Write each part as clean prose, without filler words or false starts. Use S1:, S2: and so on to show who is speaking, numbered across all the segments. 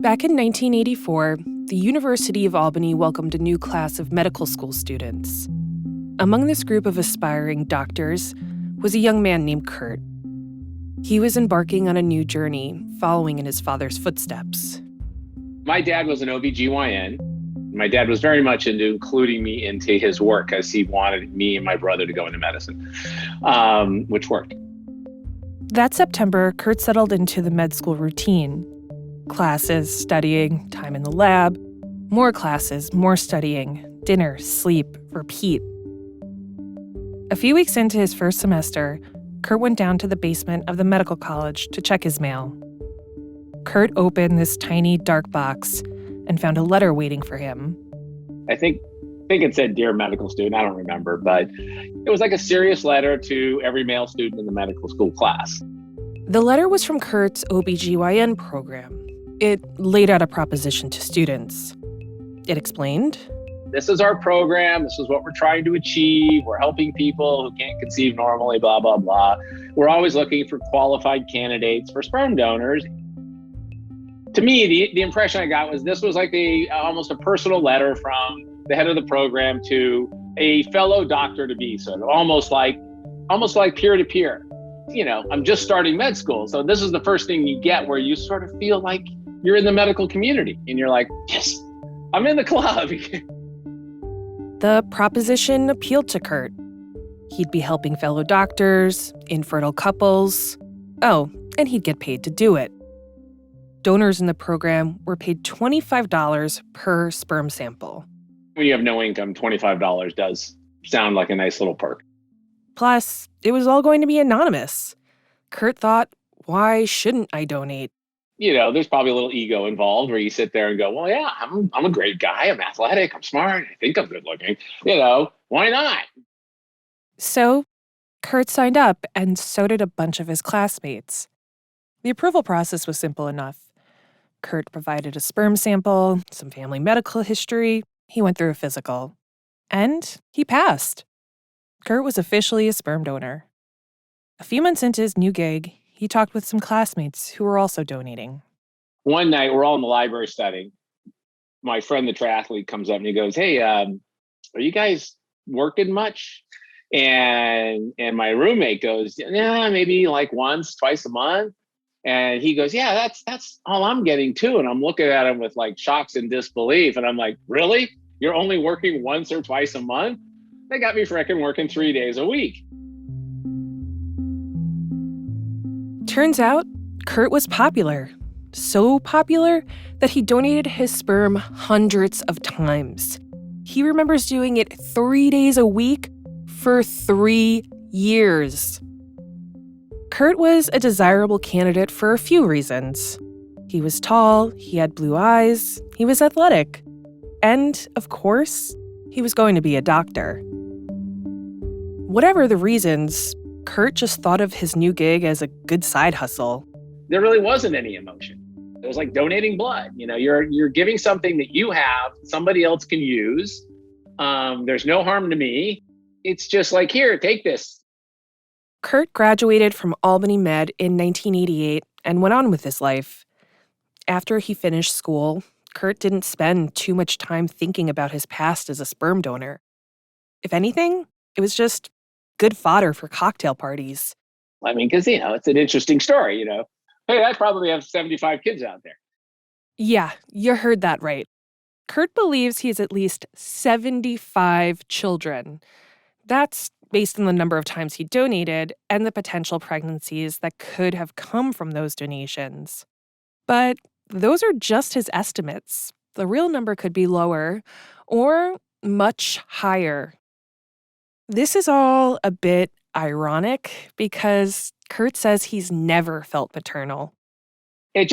S1: Back in 1984, the University of Albany welcomed a new class of medical school students. Among this group of aspiring doctors was a young man named Kurt. He was embarking on a new journey, following in his father's footsteps.
S2: My dad was an OBGYN. My dad was very much into including me into his work as he wanted me and my brother to go into medicine, which worked.
S1: That September, Kurt settled into the med school routine. Classes, studying, time in the lab, more classes, more studying, dinner, sleep, repeat. A few weeks into his first semester, Kurt went down to the basement of the medical college to check his mail. Kurt opened this tiny, dark box and found a letter waiting for him.
S2: I think it said, "Dear medical student," I don't remember, but it was like a serious letter to every male student in the medical school class.
S1: The letter was from Kurt's OBGYN program. It laid out a proposition to students. It explained,
S2: "This is our program. This is what we're trying to achieve. We're helping people who can't conceive normally, blah, blah, blah. We're always looking for qualified candidates for sperm donors." To me, the impression I got was this was like almost a personal letter from the head of the program to a fellow doctor-to-be, sort of almost like peer-to-peer. You know, I'm just starting med school, so this is the first thing you get where you sort of feel like you're in the medical community, and you're like, yes, I'm in the club.
S1: The proposition appealed to Kurt. He'd be helping fellow doctors, infertile couples. Oh, and he'd get paid to do it. Donors in the program were paid $25 per sperm sample.
S2: When you have no income, $25 does sound like a nice little perk.
S1: Plus, it was all going to be anonymous. Kurt thought, why shouldn't I donate?
S2: You know, there's probably a little ego involved where you sit there and go, well, yeah, I'm a great guy. I'm athletic. I'm smart. I think I'm good looking. You know, why not?
S1: So Kurt signed up, and so did a bunch of his classmates. The approval process was simple enough. Kurt provided a sperm sample, some family medical history. He went through a physical. And he passed. Kurt was officially a sperm donor. A few months into his new gig, he talked with some classmates who were also donating.
S2: One night, we're all in the library studying. My friend, the triathlete, comes up and he goes, "Hey, are you guys working much?" And my roommate goes, "Yeah, maybe like once, twice a month." And he goes, "Yeah, that's all I'm getting too." And I'm looking at him with like shocks and disbelief. And I'm like, "Really? You're only working once or twice a month?" They got me frickin' working 3 days a week.
S1: Turns out, Kurt was popular. So popular that he donated his sperm hundreds of times. He remembers doing it 3 days a week for 3 years. Kurt was a desirable candidate for a few reasons. He was tall, he had blue eyes, he was athletic. And, of course, he was going to be a doctor. Whatever the reasons, Kurt just thought of his new gig as a good side hustle.
S2: There really wasn't any emotion. It was like donating blood. You know, you're giving something that you have, somebody else can use. There's no harm to me. It's just like, here, take this.
S1: Kurt graduated from Albany Med in 1988 and went on with his life. After he finished school, Kurt didn't spend too much time thinking about his past as a sperm donor. If anything, it was just good fodder for cocktail parties.
S2: I mean, because, you know, it's an interesting story, you know. Hey, I probably have 75 kids out there.
S1: Yeah, you heard that right. Kurt believes he has at least 75 children. That's based on the number of times he donated and the potential pregnancies that could have come from those donations. But those are just his estimates. The real number could be lower or much higher. This is all a bit ironic because Kurt says he's never felt maternal.
S2: I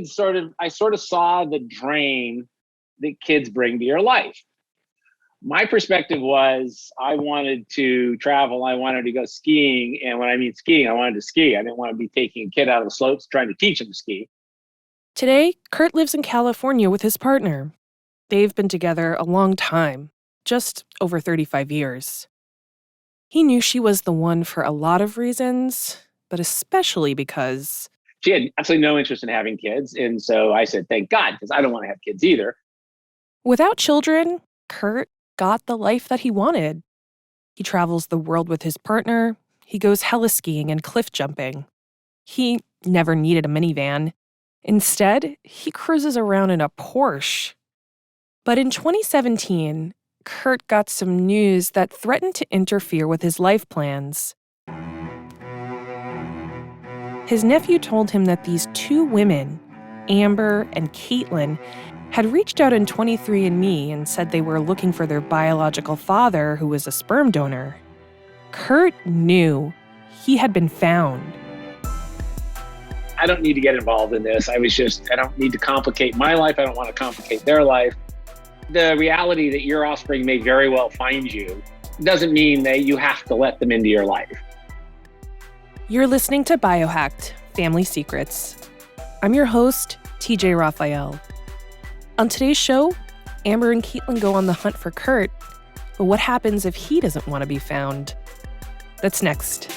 S2: sort of saw the drain that kids bring to your life. My perspective was I wanted to travel. I wanted to go skiing. And when I mean skiing, I wanted to ski. I didn't want to be taking a kid out of the slopes trying to teach him to ski.
S1: Today, Kurt lives in California with his partner. They've been together a long time, just over 35 years. He knew she was the one for a lot of reasons, but especially because
S2: She had absolutely no interest in having kids. And so I said, thank God, because I don't want to have kids either.
S1: Without children, Kurt got the life that he wanted. He travels the world with his partner. He goes heli-skiing and cliff jumping. He never needed a minivan. Instead, he cruises around in a Porsche. But in 2017, Kurt got some news that threatened to interfere with his life plans. His nephew told him that these two women, Amber and Caitlin, had reached out in 23andMe and said they were looking for their biological father, who was a sperm donor. Kurt knew he had been found.
S2: I don't need to get involved in this. I don't need to complicate my life. I don't want to complicate their life. The reality that your offspring may very well find you doesn't mean that you have to let them into your life.
S1: You're listening to BioHacked, Family Secrets. I'm your host, TJ Raphael. On today's show, Amber and Caitlin go on the hunt for Kurt, but what happens if he doesn't want to be found? That's next.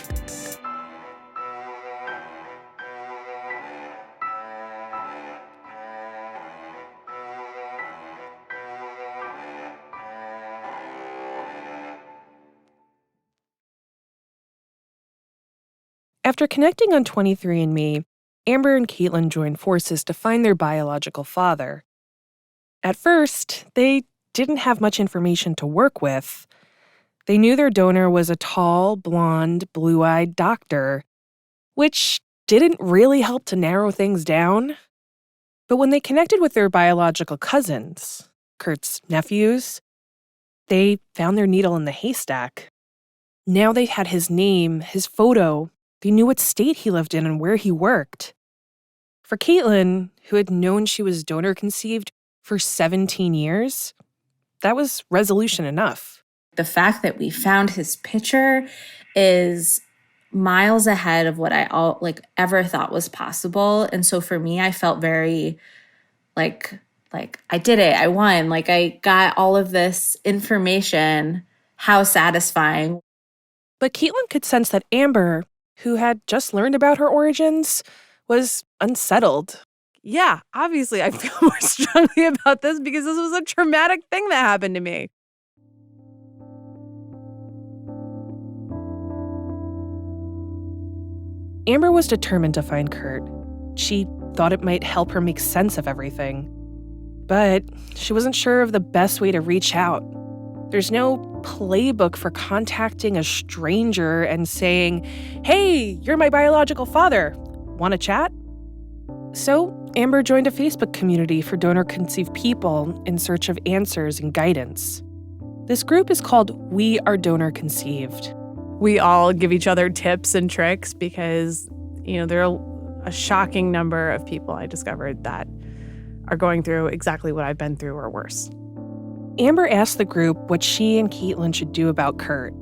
S1: After connecting on 23andMe, Amber and Caitlin joined forces to find their biological father. At first, they didn't have much information to work with. They knew their donor was a tall, blonde, blue-eyed doctor, which didn't really help to narrow things down. But when they connected with their biological cousins, Kurt's nephews, they found their needle in the haystack. Now they had his name, his photo. They knew what state he lived in and where he worked. For Caitlin, who had known she was donor conceived for 17 years, that was resolution enough.
S3: The fact that we found his picture is miles ahead of what I ever thought was possible. And so for me, I felt very like I did it. I won. Like I got all of this information. How satisfying.
S1: But Caitlin could sense that Amber, who had just learned about her origins, was unsettled.
S4: Yeah, obviously I feel more strongly about this because this was a traumatic thing that happened to me.
S1: Amber was determined to find Kurt. She thought it might help her make sense of everything. But she wasn't sure of the best way to reach out. There's no playbook for contacting a stranger and saying, "Hey, you're my biological father. Want to chat?" So Amber joined a Facebook community for donor-conceived people in search of answers and guidance. This group is called We Are Donor Conceived.
S4: We all give each other tips and tricks because, there are a shocking number of people I discovered that are going through exactly what I've been through or worse.
S1: Amber asked the group what she and Caitlin should do about Kurt.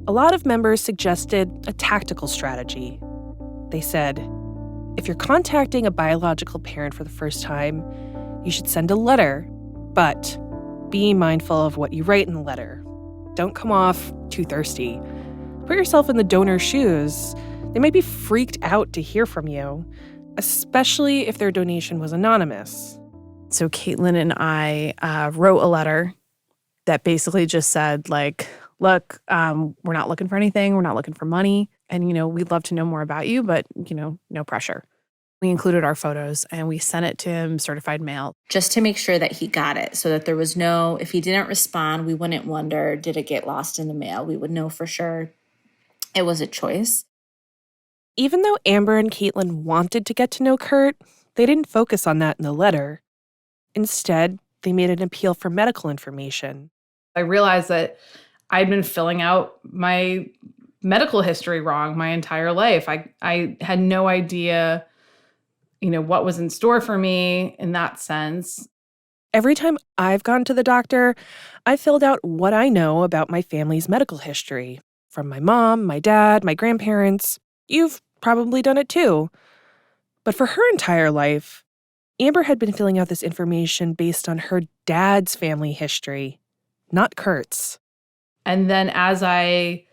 S1: A lot of members suggested a tactical strategy. They said, if you're contacting a biological parent for the first time, you should send a letter, but be mindful of what you write in the letter. Don't come off too thirsty. Put yourself in the donor's shoes. They might be freaked out to hear from you, especially if their donation was anonymous.
S4: So Caitlin and I wrote a letter that basically just said, look, we're not looking for anything. We're not looking for money. And, we'd love to know more about you, but, no pressure. We included our photos and we sent it to him certified mail.
S3: Just to make sure that he got it so that there was if he didn't respond, we wouldn't wonder, did it get lost in the mail? We would know for sure it was a choice.
S1: Even though Amber and Caitlin wanted to get to know Kurt, they didn't focus on that in the letter. Instead, they made an appeal for medical information.
S5: I realized that I'd been filling out my medical history wrong my entire life. I had no idea, what was in store for me in that sense.
S1: Every time I've gone to the doctor, I filled out what I know about my family's medical history. From my mom, my dad, my grandparents. You've probably done it too. But for her entire life, Amber had been filling out this information based on her dad's family history, not Kurt's.
S5: And then as I,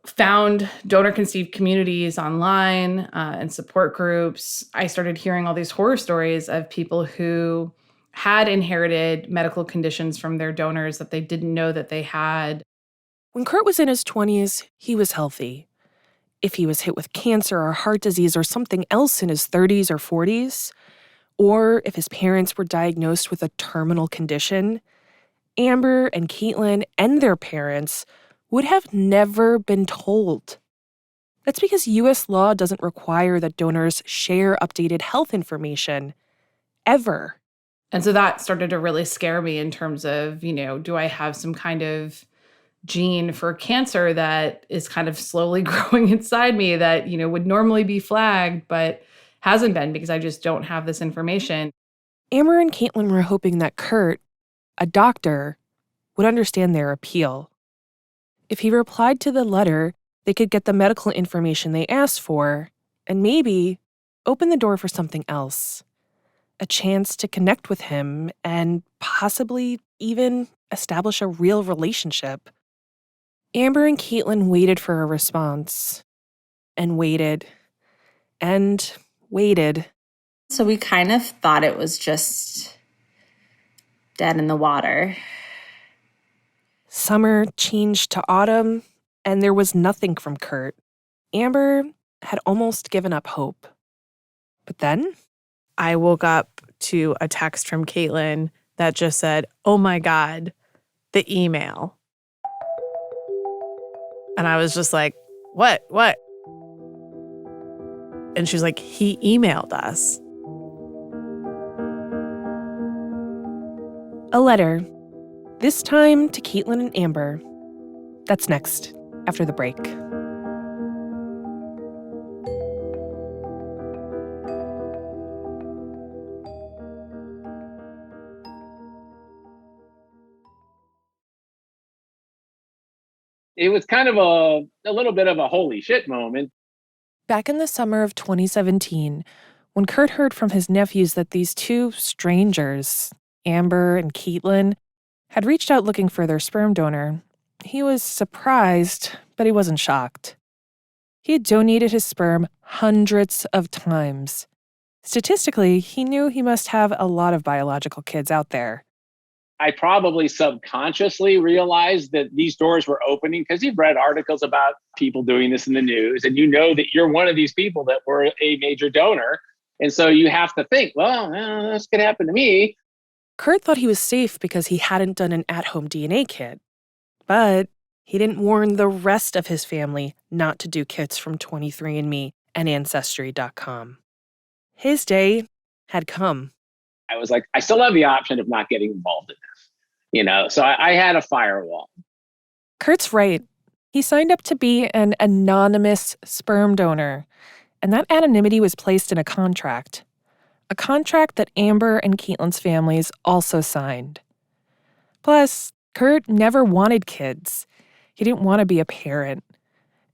S5: found donor-conceived communities online and support groups. I started hearing all these horror stories of people who had inherited medical conditions from their donors that they didn't know that they had.
S1: When Kurt was in his 20s, he was healthy. If he was hit with cancer or heart disease or something else in his 30s or 40s, or if his parents were diagnosed with a terminal condition, Amber and Caitlin and their parents would have never been told. That's because U.S. law doesn't require that donors share updated health information, ever.
S5: And so that started to really scare me in terms of, do I have some kind of gene for cancer that is kind of slowly growing inside me that, would normally be flagged, but hasn't been because I just don't have this information.
S1: Amber and Caitlin were hoping that Kurt, a doctor, would understand their appeal. If he replied to the letter, they could get the medical information they asked for and maybe open the door for something else. A chance to connect with him and possibly even establish a real relationship. Amber and Caitlin waited for a response. And waited. And waited.
S3: So we kind of thought it was just dead in the water.
S1: Summer changed to autumn, and there was nothing from Kurt. Amber had almost given up hope. But then
S4: I woke up to a text from Caitlin that just said, "Oh my God, the email." And I was just like, what? And she's like, "He emailed us."
S1: a letter, this time to Caitlin and Amber. That's next, after the break.
S2: It was kind of a little bit of a holy shit moment.
S1: Back in the summer of 2017, when Kurt heard from his nephews that these two strangers, Amber and Caitlin, had reached out looking for their sperm donor, he was surprised, but he wasn't shocked. He had donated his sperm hundreds of times. Statistically, he knew he must have a lot of biological kids out there.
S2: I probably subconsciously realized that these doors were opening because you've read articles about people doing this in the news, and you know that you're one of these people that were a major donor. And so you have to think, well, this could happen to me.
S1: Kurt thought he was safe because he hadn't done an at-home DNA kit. But he didn't warn the rest of his family not to do kits from 23andMe and Ancestry.com. His day had come.
S2: I was like, I still have the option of not getting involved in this, so I had a firewall.
S1: Kurt's right. He signed up to be an anonymous sperm donor, and that anonymity was placed in a contract that Amber and Caitlin's families also signed. Plus, Kurt never wanted kids. He didn't want to be a parent.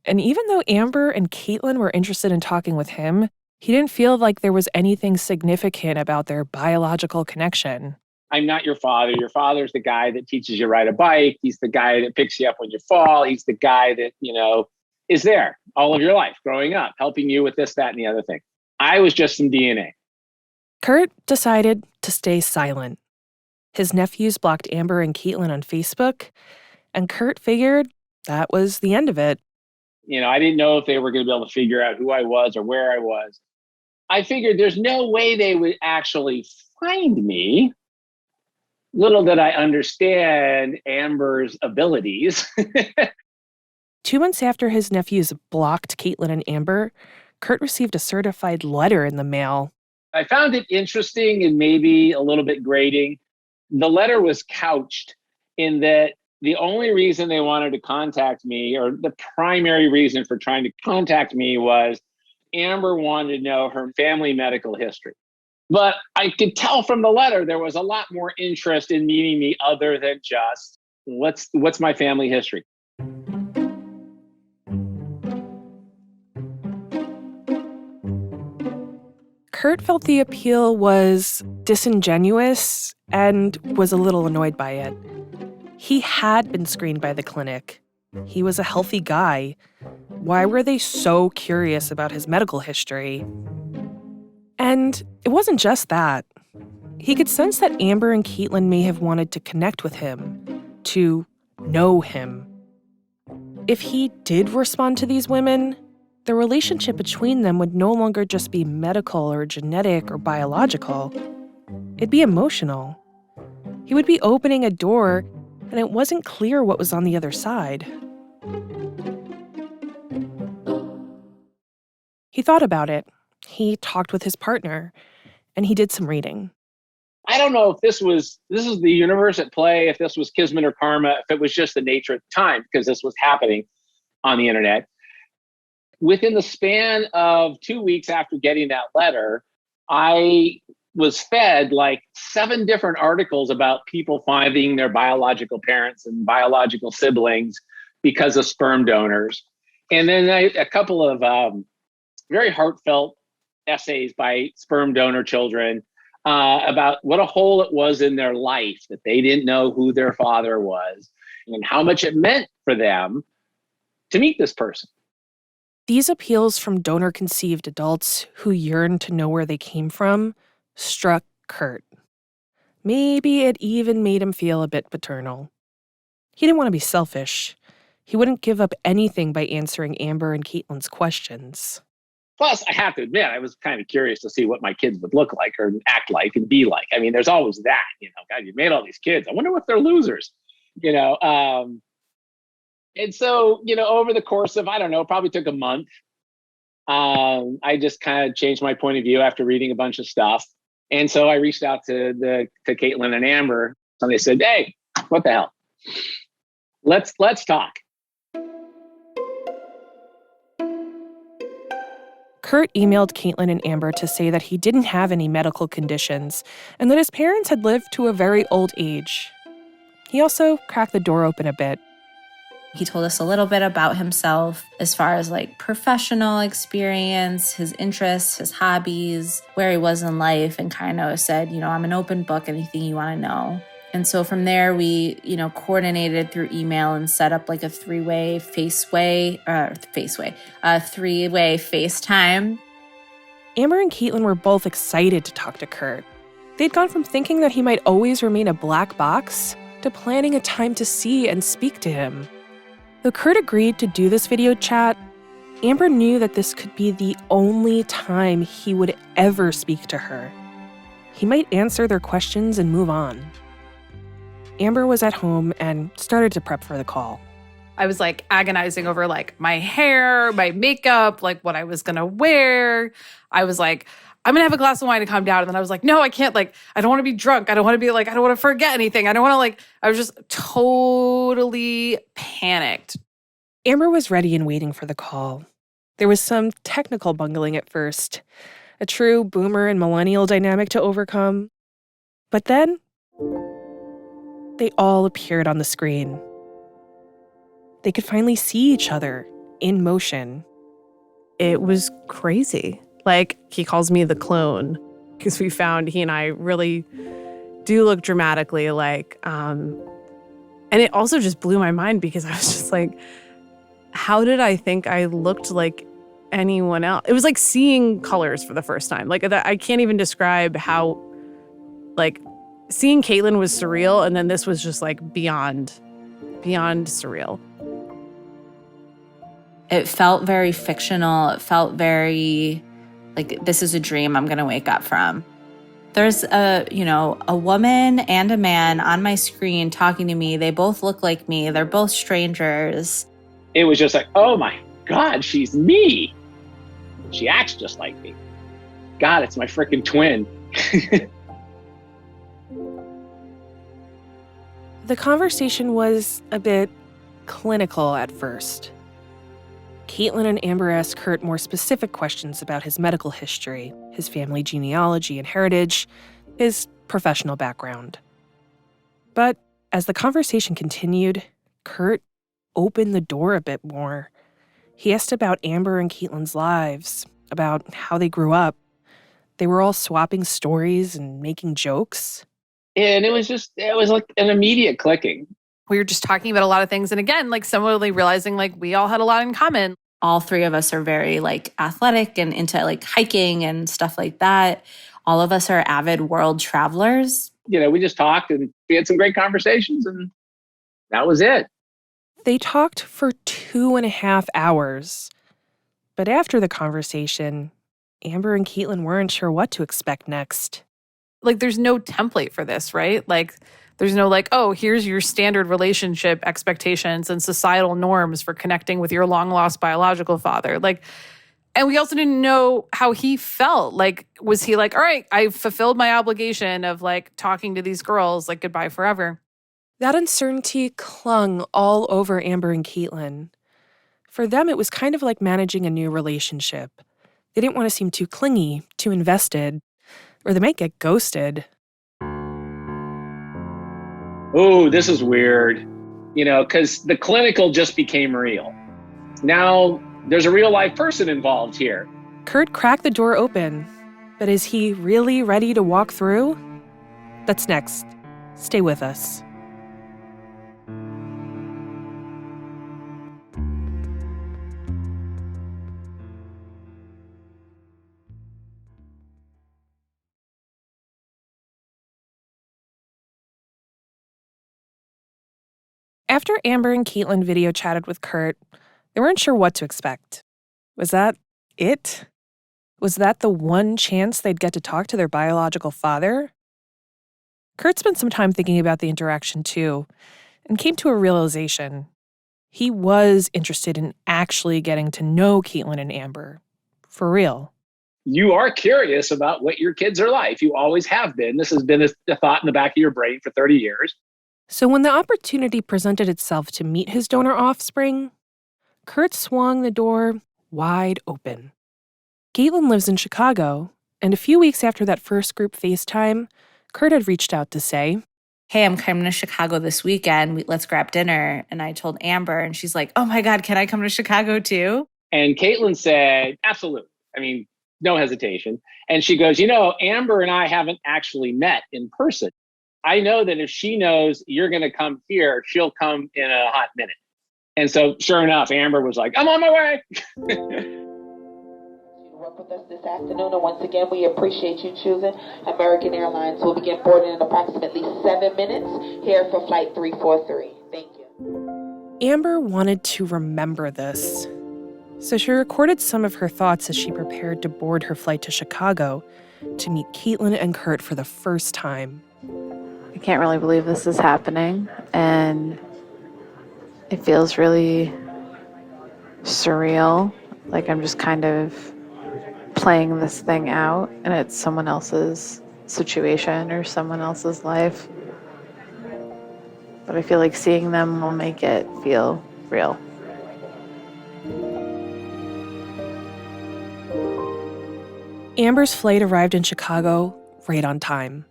S1: And even though Amber and Caitlin were interested in talking with him, he didn't feel like there was anything significant about their biological connection.
S2: I'm not your father. Your father's the guy that teaches you to ride a bike. He's the guy that picks you up when you fall. He's the guy that, is there all of your life growing up, helping you with this, that, and the other thing. I was just some DNA.
S1: Kurt decided to stay silent. His nephews blocked Amber and Caitlin on Facebook, and Kurt figured that was the end of it.
S2: I didn't know if they were going to be able to figure out who I was or where I was. I figured there's no way they would actually find me. Little did I understand Amber's abilities.
S1: 2 months after his nephews blocked Caitlin and Amber, Kurt received a certified letter in the mail.
S2: I found it interesting and maybe a little bit grating. The letter was couched in that the only reason they wanted to contact me, or the primary reason for trying to contact me, was Amber wanted to know her family medical history. But I could tell from the letter there was a lot more interest in meeting me other than just, what's my family history?
S1: Kurt felt the appeal was disingenuous and was a little annoyed by it. He had been screened by the clinic. He was a healthy guy. Why were they so curious about his medical history? And it wasn't just that. He could sense that Amber and Caitlin may have wanted to connect with him, to know him. If he did respond to these women, the relationship between them would no longer just be medical or genetic or biological. It'd be emotional. He would be opening a door, and it wasn't clear what was on the other side. He thought about it. He talked with his partner, and he did some reading.
S2: I don't know if this is the universe at play, if this was kismet or karma, if it was just the nature at the time, because this was happening on the internet. Within the span of 2 weeks after getting that letter, I was fed like 7 different articles about people finding their biological parents and biological siblings because of sperm donors. And then a couple of very heartfelt essays by sperm donor children about what a hole it was in their life that they didn't know who their father was and how much it meant for them to meet this person.
S1: These appeals from donor-conceived adults who yearned to know where they came from struck Kurt. Maybe it even made him feel a bit paternal. He didn't want to be selfish. He wouldn't give up anything by answering Amber and Caitlin's questions.
S2: Plus, I have to admit, I was kind of curious to see what my kids would look like or act like and be like. I mean, there's always that, God, you made all these kids. I wonder if they're losers, And so, over the course of, I don't know, probably took a month. I just kind of changed my point of view after reading a bunch of stuff. And so I reached out to Caitlin and Amber, and they said, "Hey, what the hell? Let's talk."
S1: Kurt emailed Caitlin and Amber to say that he didn't have any medical conditions and that his parents had lived to a very old age. He also cracked the door open a bit.
S3: He told us a little bit about himself as far as like professional experience, his interests, his hobbies, where he was in life, and kind of said, I'm an open book, anything you want to know. And so from there, we, coordinated through email and set up like a three-way FaceTime.
S1: Amber and Caitlin were both excited to talk to Kurt. They'd gone from thinking that he might always remain a black box to planning a time to see and speak to him. Though Kurt agreed to do this video chat, Amber knew that this could be the only time he would ever speak to her. He might answer their questions and move on. Amber was at home and started to prep for the call.
S5: I was like agonizing over like my hair, my makeup, like what I was going to wear. I was like, I'm going to have a glass of wine to calm down. And then I was like, no, I can't. Like, I don't want to be drunk. I don't want to be like, I don't want to forget anything. I don't want to I was just totally panicked.
S1: Amber was ready and waiting for the call. There was some technical bungling at first, a true boomer and millennial dynamic to overcome. But then, they all appeared on the screen. They could finally see each other in motion.
S4: It was crazy. Like, he calls me the clone because we found he and I really do look dramatically alike. And it also just blew my mind because I was just like, how did I think I looked like anyone else? It was like seeing colors for the first time. Like, I can't even describe how, like, seeing Caitlin was surreal, and then this was just like beyond surreal.
S3: It felt very fictional. It felt very like this is a dream I'm going to wake up from. There's a woman and a man on my screen talking to me. They both look like me. They're both strangers.
S2: It was just like, oh my God, she's me. She acts just like me. God, it's my freaking twin.
S1: The conversation was a bit clinical at first. Caitlin and Amber asked Kurt more specific questions about his medical history, his family genealogy and heritage, his professional background. But as the conversation continued, Kurt opened the door a bit more. He asked about Amber and Caitlin's lives, about how they grew up. They were all swapping stories and making jokes.
S2: And it was like an immediate clicking.
S5: We were just talking about a lot of things. And again, like similarly realizing like we all had a lot in common.
S3: all three of us are very like athletic and into like hiking and stuff like that. All of us are avid world travelers.
S2: We just talked and we had some great conversations, and that was it.
S1: They talked for 2.5 hours. But after the conversation, Amber and Caitlin weren't sure what to expect next.
S4: Like, there's no template for this, right? Like, there's no like, oh, here's your standard relationship expectations and societal norms for connecting with your long-lost biological father. Like, and we also didn't know how he felt. Like, was he like, all right, I fulfilled my obligation of like talking to these girls, like goodbye forever?
S1: That uncertainty clung all over Amber and Caitlin. For them, it was kind of like managing a new relationship. They didn't want to seem too clingy, too invested, or they might get ghosted.
S2: Oh, this is weird, because the clinical just became real. Now there's a real life person involved here.
S1: Kurt cracked the door open, but is he really ready to walk through? That's next. Stay with us. After Amber and Caitlin video chatted with Kurt, they weren't sure what to expect. Was that it? Was that the one chance they'd get to talk to their biological father? Kurt spent some time thinking about the interaction too, and came to a realization. He was interested in actually getting to know Caitlin and Amber. For real.
S2: You are curious about what your kids are like. You always have been. This has been a thought in the back of your brain for 30 years.
S1: So when the opportunity presented itself to meet his donor offspring, Kurt swung the door wide open. Caitlin lives in Chicago, and a few weeks after that first group FaceTime, Kurt had reached out to say,
S3: "Hey, I'm coming to Chicago this weekend. Let's grab dinner." And I told Amber, and she's like, "Oh my God, can I come to Chicago too?"
S2: And Caitlin said, absolutely. I mean, no hesitation. And she goes, Amber and I haven't actually met in person. I know that if she knows you're going to come here, she'll come in a hot minute. And so sure enough, Amber was like, I'm on my way.
S6: Work with us this afternoon, and once again, we appreciate you choosing American Airlines. We'll begin boarding in approximately 7 minutes here for Flight 343. Thank you.
S1: Amber wanted to remember this. So she recorded some of her thoughts as she prepared to board her flight to Chicago to meet Caitlin and Kurt for the first time.
S7: I can't really believe this is happening, and it feels really surreal. Like I'm just kind of playing this thing out, and it's someone else's situation or someone else's life. But I feel like seeing them will make it feel real.
S1: Amber's flight arrived in Chicago right on time.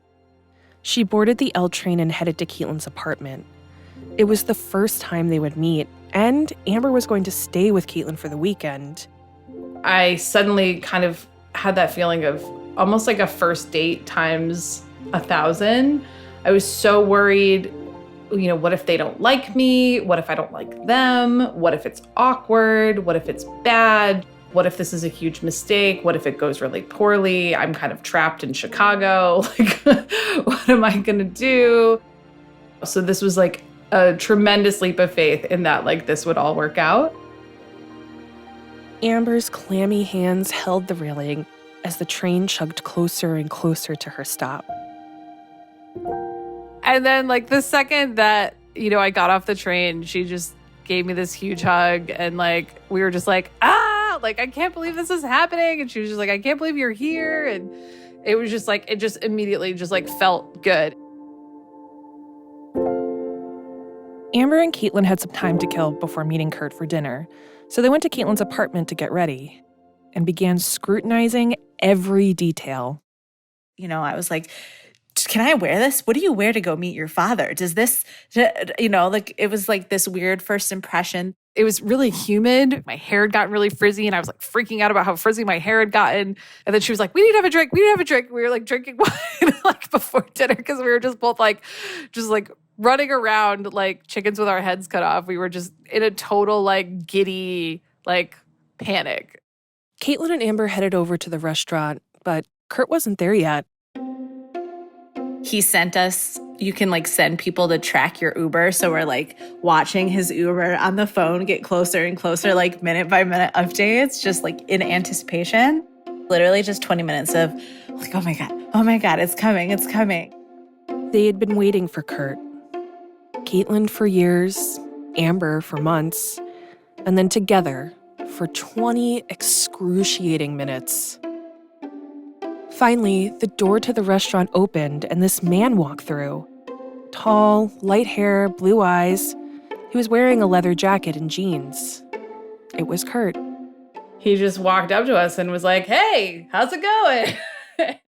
S1: She boarded the L train and headed to Caitlin's apartment. It was the first time they would meet, and Amber was going to stay with Caitlin for the weekend.
S5: I suddenly kind of had that feeling of almost like a first date times 1,000. I was so worried, what if they don't like me? What if I don't like them? What if it's awkward? What if it's bad? What if this is a huge mistake? What if it goes really poorly? I'm kind of trapped in Chicago. Like, what am I going to do? So this was like a tremendous leap of faith in that, like, this would all work out.
S1: Amber's clammy hands held the railing as the train chugged closer and closer to her stop.
S4: And then, like, the second that, I got off the train, she just gave me this huge hug. And, like, we were just like, like, I can't believe this is happening. And she was just like, I can't believe you're here. And it was just like, it just immediately just, like, felt good.
S1: Amber and Caitlin had some time to kill before meeting Kurt for dinner, so they went to Caitlin's apartment to get ready and began scrutinizing every detail.
S3: I was like, can I wear this? What do you wear to go meet your father? Does this, like, it was like this weird first impression.
S4: It was really humid. My hair had gotten really frizzy, and I was like freaking out about how frizzy my hair had gotten. And then she was like, we need to have a drink. We need to have a drink. We were like drinking wine like before dinner because we were just both like, running around like chickens with our heads cut off. We were just in a total like giddy, like
S5: panic.
S1: Caitlin and Amber headed over to the restaurant, but Kurt wasn't there yet.
S3: He sent us, you can like send people to track your Uber. So we're like watching his Uber on the phone get closer and closer, like minute by minute updates, just like in anticipation. Literally just 20 minutes of like, oh my God, it's coming, it's coming.
S1: They had been waiting for Kurt. Caitlin for years, Amber for months, and then together for 20 excruciating minutes. Finally, the door to the restaurant opened and this man walked through. Tall, light hair, blue eyes. He was wearing a leather jacket and jeans. It was Kurt.
S5: He just walked up to us and was like, hey, how's it going?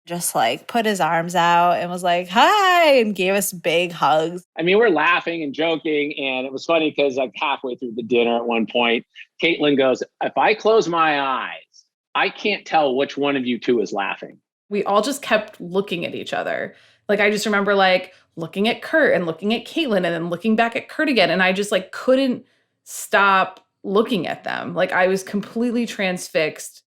S3: Just like put his arms out and was like, hi, and gave us big hugs.
S2: I mean, we're laughing and joking. And it was funny because like halfway through the dinner at one point, Caitlin goes, if I close my eyes, I can't tell which one of you two is laughing.
S5: We all just kept looking at each other. Like, I just remember like looking at Kurt and looking at Caitlin and then looking back at Kurt again. And I just like couldn't stop looking at them. Like I was completely transfixed.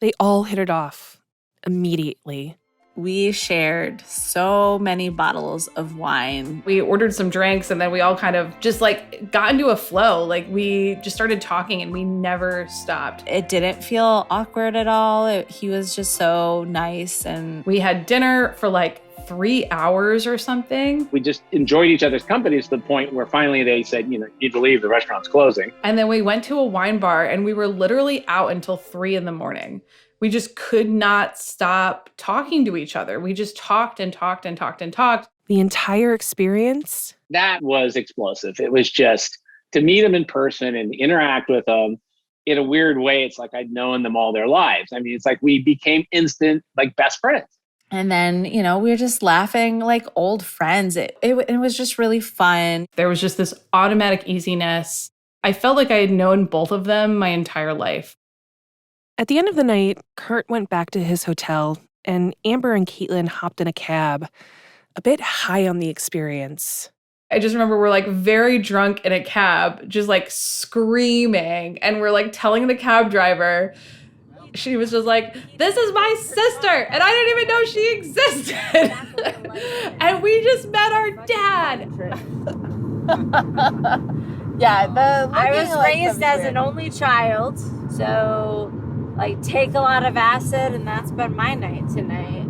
S1: They all hit it off immediately.
S3: We shared so many bottles of wine.
S5: We ordered some drinks and then we all kind of just like got into a flow. Like we just started talking and we never stopped.
S3: It didn't feel awkward at all. He was just so nice. And
S5: we had dinner for like 3 hours or something.
S2: We just enjoyed each other's company to the point where finally they said, you need to leave, the restaurant's closing.
S5: And then we went to a wine bar and we were literally out until 3 a.m. We just could not stop talking to each other. We just talked and talked and talked and talked.
S1: The entire experience?
S2: That was explosive. It was just to meet them in person and interact with them in a weird way. It's like I'd known them all their lives. I mean, it's like we became instant, like best friends.
S3: And then, we were just laughing like old friends. It was just really fun.
S5: There was just this automatic easiness. I felt like I had known both of them my entire life.
S1: At the end of the night, Kurt went back to his hotel, and Amber and Caitlin hopped in a cab, a bit high on the experience.
S5: I just remember we're like very drunk in a cab, just like screaming. And we're like telling the cab driver, she was just like, this is my sister. And I didn't even know she existed. And we just met our dad.
S8: Yeah, I was raised as an only child, so like take a lot of acid, and that's been my night tonight.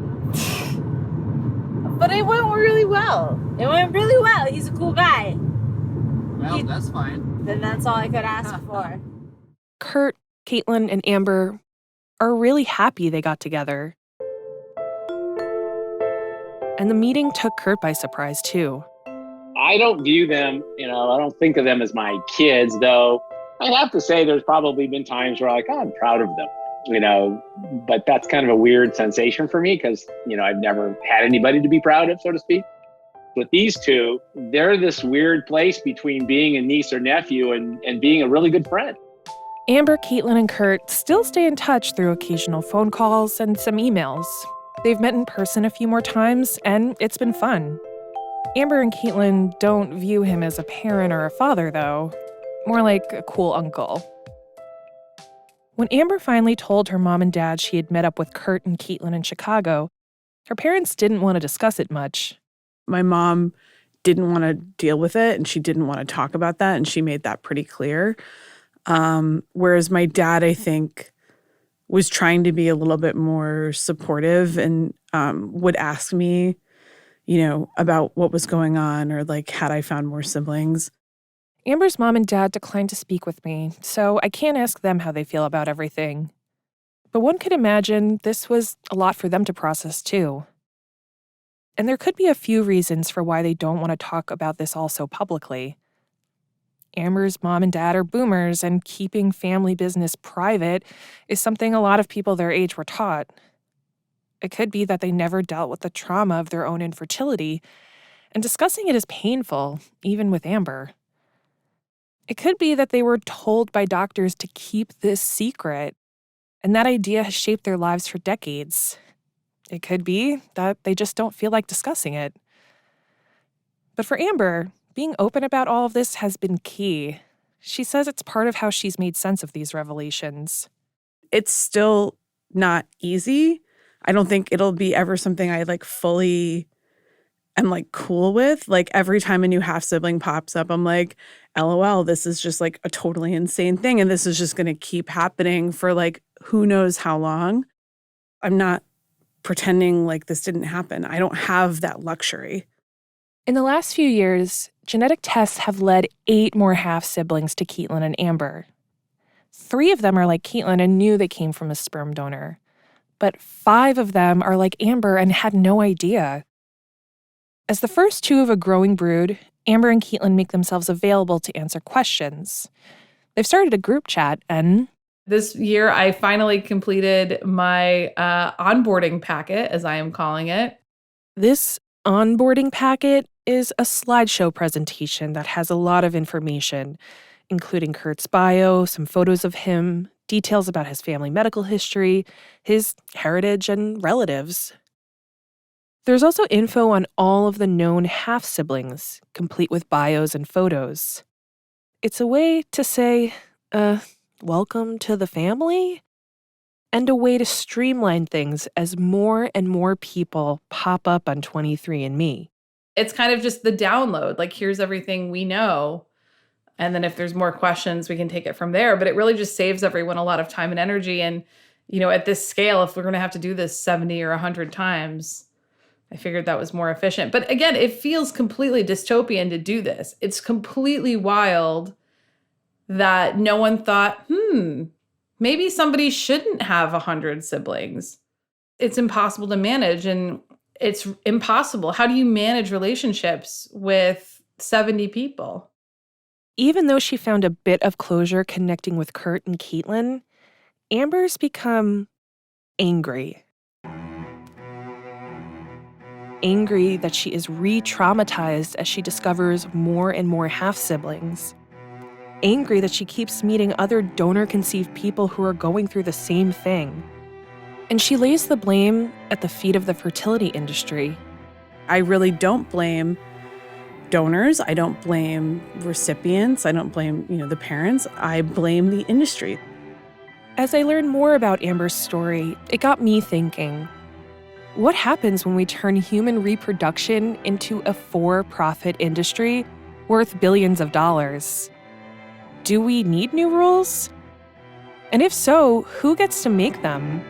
S8: But it went really well. It went really well. He's a cool guy.
S9: Well, that's fine.
S8: Then that's all I could ask for.
S1: Kurt, Caitlin, and Amber are really happy they got together. And the meeting took Kurt by surprise, too.
S2: I don't view them, I don't think of them as my kids, though. I have to say there's probably been times where I'm proud of them, but that's kind of a weird sensation for me because, I've never had anybody to be proud of, so to speak. With these two, they're this weird place between being a niece or nephew and being a really good friend.
S1: Amber, Caitlin, and Kurt still stay in touch through occasional phone calls and some emails. They've met in person a few more times, and it's been fun. Amber and Caitlin don't view him as a parent or a father, though. More like a cool uncle. When Amber finally told her mom and dad she had met up with Kurt and Caitlin in Chicago, her parents didn't want to discuss it much.
S4: My mom didn't want to deal with it, and she didn't want to talk about that, and she made that pretty clear. Whereas my dad, I think, was trying to be a little bit more supportive and would ask me, about what was going on or had I found more siblings.
S1: Amber's mom and dad declined to speak with me, so I can't ask them how they feel about everything. But one could imagine this was a lot for them to process, too. And there could be a few reasons for why they don't want to talk about this all so publicly. Amber's mom and dad are boomers, and keeping family business private is something a lot of people their age were taught. It could be that they never dealt with the trauma of their own infertility, and discussing it is painful, even with Amber. It could be that they were told by doctors to keep this secret, and that idea has shaped their lives for decades. It could be that they just don't feel like discussing it. But for Amber, being open about all of this has been key. She says it's part of how she's made sense of these revelations.
S4: It's still not easy. I don't think it'll be ever something I fully am cool with. Every time a new half sibling pops up, I'm like, LOL, this is just a totally insane thing. And this is just going to keep happening for who knows how long. I'm not pretending this didn't happen. I don't have that luxury.
S1: In the last few years, genetic tests have led 8 more half siblings to Caitlin and Amber. 3 of them are like Caitlin and knew they came from a sperm donor. But 5 of them are like Amber and had no idea. As the first 2 of a growing brood, Amber and Caitlin make themselves available to answer questions. They've started a group chat, and
S5: this year, I finally completed my onboarding packet, as I am calling it.
S1: This onboarding packet is a slideshow presentation that has a lot of information, including Kurt's bio, some photos of him, details about his family medical history, his heritage, and relatives. There's also info on all of the known half-siblings, complete with bios and photos. It's a way to say, welcome to the family? And a way to streamline things as more and more people pop up on 23andMe.
S5: It's kind of just the download. Here's everything we know. And then if there's more questions, we can take it from there. But it really just saves everyone a lot of time and energy. And, at this scale, if we're going to have to do this 70 or 100 times, I figured that was more efficient. But again, it feels completely dystopian to do this. It's completely wild that no one thought, maybe somebody shouldn't have 100 siblings. It's impossible to manage, and it's impossible. How do you manage relationships with 70 people?
S1: Even though she found a bit of closure connecting with Kurt and Caitlin, Amber's become angry. Angry that she is re-traumatized as she discovers more and more half-siblings. Angry that she keeps meeting other donor-conceived people who are going through the same thing. And she lays the blame at the feet of the fertility industry.
S4: I really don't blame donors. I don't blame recipients. I don't blame, the parents. I blame the industry.
S1: As I learned more about Amber's story, it got me thinking, what happens when we turn human reproduction into a for-profit industry worth billions of dollars? Do we need new rules? And if so, who gets to make them?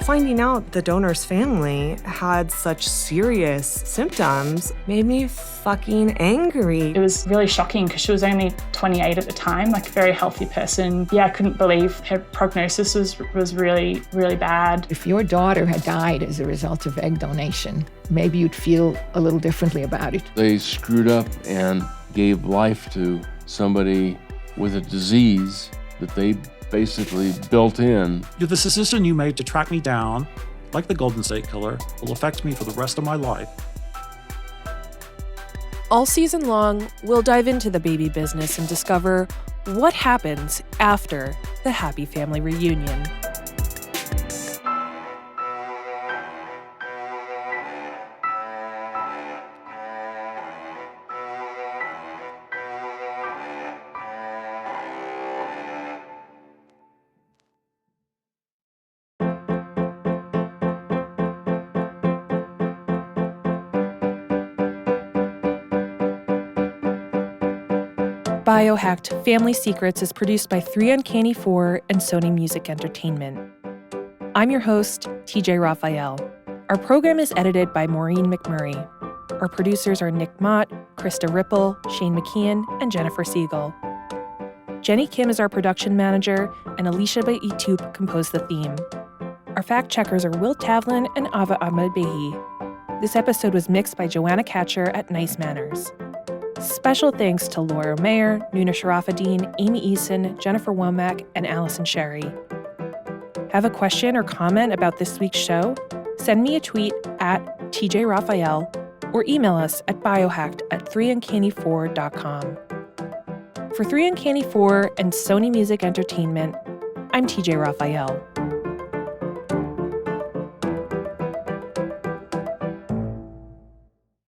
S10: Finding out the donor's family had such serious symptoms made me fucking angry.
S11: It was really shocking because she was only 28 at the time, a very healthy person. Yeah, I couldn't believe her prognosis was really, really bad.
S12: If your daughter had died as a result of egg donation, maybe you'd feel a little differently about it.
S13: They screwed up and gave life to somebody with a disease that they basically built in.
S14: The decision you made to track me down, like the Golden State Killer, will affect me for the rest of my life.
S1: All season long, we'll dive into the baby business and discover what happens after the happy family reunion. BioHacked Family Secrets is produced by 3 Uncanny 4 and Sony Music Entertainment. I'm your host, TJ Raphael. Our program is edited by Maureen McMurray. Our producers are Nick Mott, Krista Ripple, Shane McKeon, and Jennifer Siegel. Jenny Kim is our production manager, and Alicia Baitup composed the theme. Our fact-checkers are Will Tavlin and Ava Ahmed-Behi. This episode was mixed by Joanna Catcher at Nice Manners. Special thanks to Laura Mayer, Nuna Sharafuddin, Amy Eason, Jennifer Womack, and Allison Sherry. Have a question or comment about this week's show? Send me a tweet at TJ Raphael or email us at biohacked@3uncanny4.com. For 3 Uncanny 4 and Sony Music Entertainment, I'm TJ Raphael.